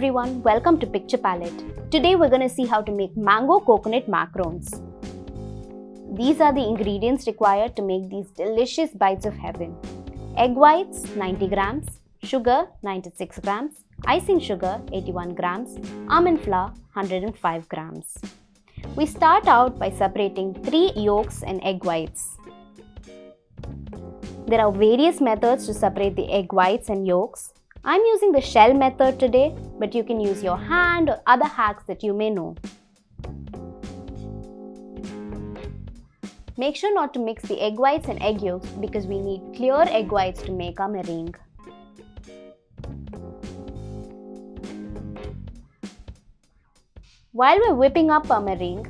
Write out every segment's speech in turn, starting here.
everyone, welcome to Picture Palate. Today we're going to see how to make mango coconut macarons. These are the ingredients required to make these delicious bites of heaven. Egg whites 90 grams, sugar 96 grams, icing sugar 81 grams, almond flour 105 grams. We start out by separating 3 yolks and egg whites. There are various methods to separate the egg whites and yolks. I'm using the shell method today, but you can use your hand or other hacks that you may know. Make sure not to mix the egg whites and egg yolks because we need clear egg whites to make our meringue. While we're whipping up our meringue,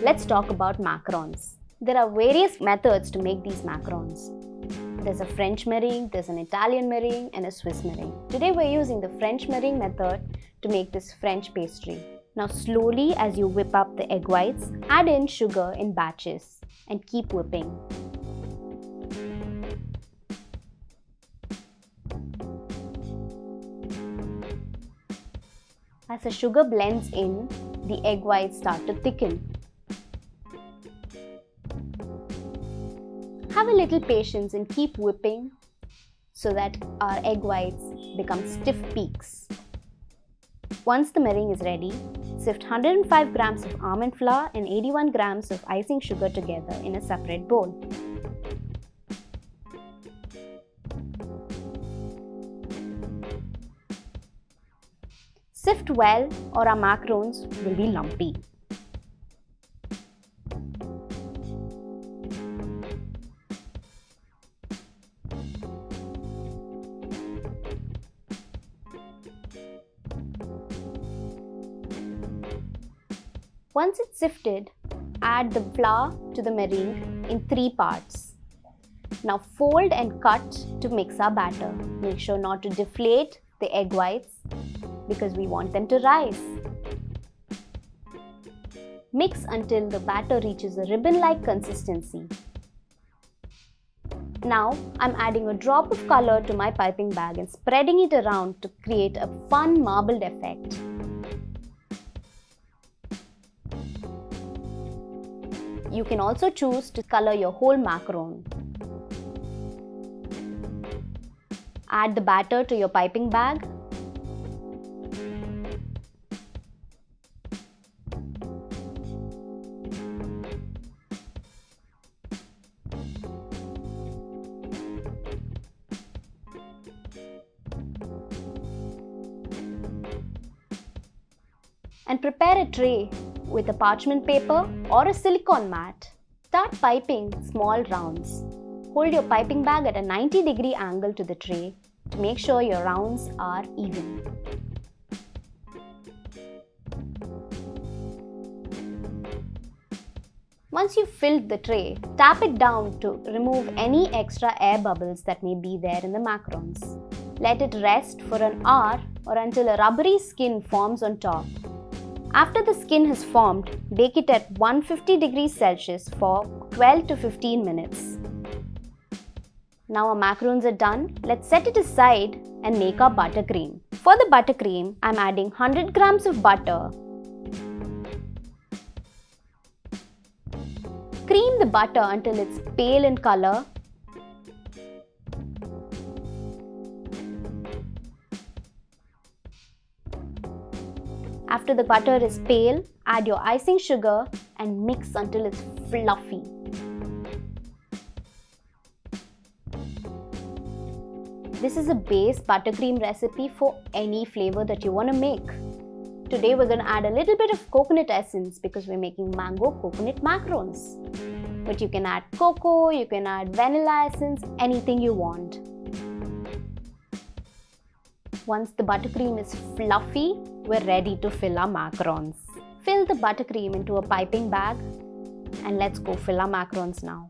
let's talk about macarons. There are various methods to make these macarons. There's a French meringue, there's an Italian meringue, and a Swiss meringue. Today we're using the French meringue method to make this French pastry. Now slowly, as you whip up the egg whites, add in sugar in batches and keep whipping. As the sugar blends in, the egg whites start to thicken. Have a little patience and keep whipping so that our egg whites become stiff peaks. Once the meringue is ready, sift 105 grams of almond flour and 81 grams of icing sugar together in a separate bowl. Sift well or our macarons will be lumpy. Once it's sifted, add the flour to the meringue in 3 parts. Now fold and cut to mix our batter. Make sure not to deflate the egg whites because we want them to rise. Mix until the batter reaches a ribbon-like consistency. Now I'm adding a drop of color to my piping bag and spreading it around to create a fun marbled effect. You can also choose to color your whole macaron. Add the batter to your piping bag. And prepare a tray with a parchment paper or a silicone mat. Start piping small rounds. Hold your piping bag at a 90-degree angle to the tray to make sure your rounds are even. Once you've filled the tray, tap it down to remove any extra air bubbles that may be there in the macarons. Let it rest for an hour or until a rubbery skin forms on top. After the skin has formed, bake it at 150 degrees Celsius for 12 to 15 minutes. Now our macarons are done. Let's set it aside and make our buttercream. For the buttercream, I'm adding 100 grams of butter. Cream the butter until it's pale in color. After the butter is pale, add your icing sugar and mix until it's fluffy. This is a base buttercream recipe for any flavor that you want to make. Today we're going to add a little bit of coconut essence because we're making mango coconut macarons. But you can add cocoa, you can add vanilla essence, anything you want. Once the buttercream is fluffy, we're ready to fill our macarons. Fill the buttercream into a piping bag and let's go fill our macarons now.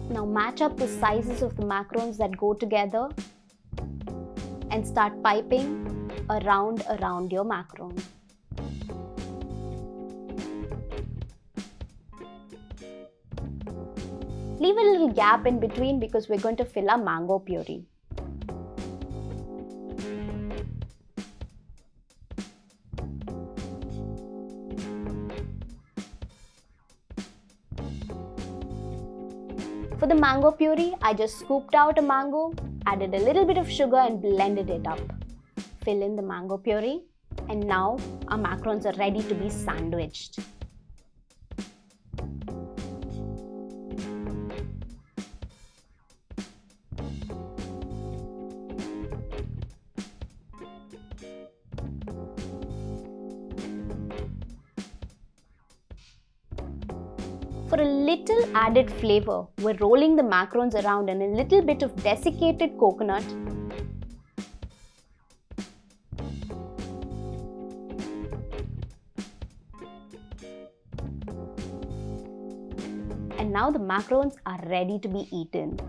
Now match up the sizes of the macarons that go together and start piping around your macaron. Leave a little gap in between because we're going to fill our mango puree. For the mango puree, I just scooped out a mango, added a little bit of sugar and blended it up. Fill in the mango puree, and now our macarons are ready to be sandwiched. For a little added flavor, we're rolling the macarons around in a little bit of desiccated coconut and now the macarons are ready to be eaten.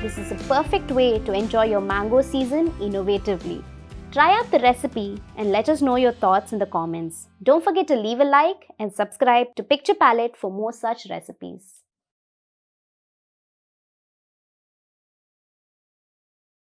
This is a perfect way to enjoy your mango season innovatively. Try out the recipe and let us know your thoughts in the comments. Don't forget to leave a like and subscribe to Picture Palate for more such recipes.